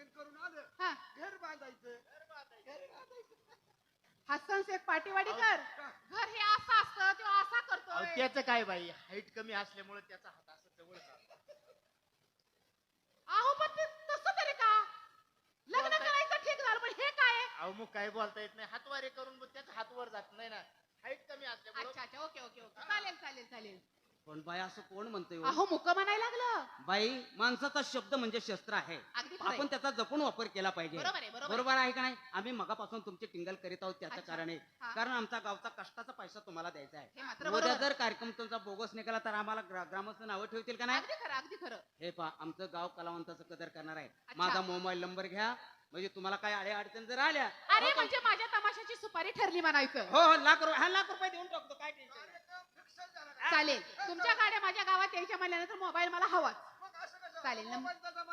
Operation करून आलं हा घर बांधायचं. हसन शेख पाटीवाडीकर घर हे असं असतं तो असा करतो. त्याचं काय बाई हाईट कमी असल्यामुळे त्याचा हात असं जवळ अहो पण ते तसं तरी का लग्न करायचं ठीक झालं पण हे काय आहे? अहो मग काय बोलता येत नाही हातवारे करून मग त्याचा हात वर जात नाही ना हाईट कमी असल्यामुळे. अच्छा अच्छा ओके ओके ओके चालेल चालेल चालेल. पण बाई असं कोण म्हणतोय हो? अहो मुक म्हणायला लागलं. बाई माणसाचा शब्द म्हणजे शस्त्र आहे. अगदी खरं आहे. आपण त्याचा जपून वापर केला पाहिजे. बरोबर आहे, बरोबर आहे. बरोबर आहे का नाही? आम्ही मगापासून तुमची टिंगल करीत आहोत त्याच्या अच्छा. कारणे हा. कारण आमचा गावचा कष्टाचा पैसा तुम्हाला द्यायचा हे आहे. मात्र उद्या बरोबर. जर कार्यक्रम तुमचा बोगस निघाला तर आम्हाला ग्रामस्थ नावं ठेवतील का नाही? अगदी खरं अगदी खरं. हे पहा आमचं गाव कलावंताचं कदर करणार आहे. अच्छा. माझा मोबाईल नंबर घ्या म्हणजे तुम्हाला काय अडे अडचण जर आल्या अरे म्हणजे माझ्या तमाशाची सुपारी ठरली म्हणायचं. हो हो लाख रुपये देऊन टाकतो काय टेन्शन नाही. चालेल तुमच्या गाड्या माझ्या गावात यायच्या म्हणल्यानंतर मोबाईल मला हवाच. मग असं कसं चालेल ना. मोबाईलचा जमाना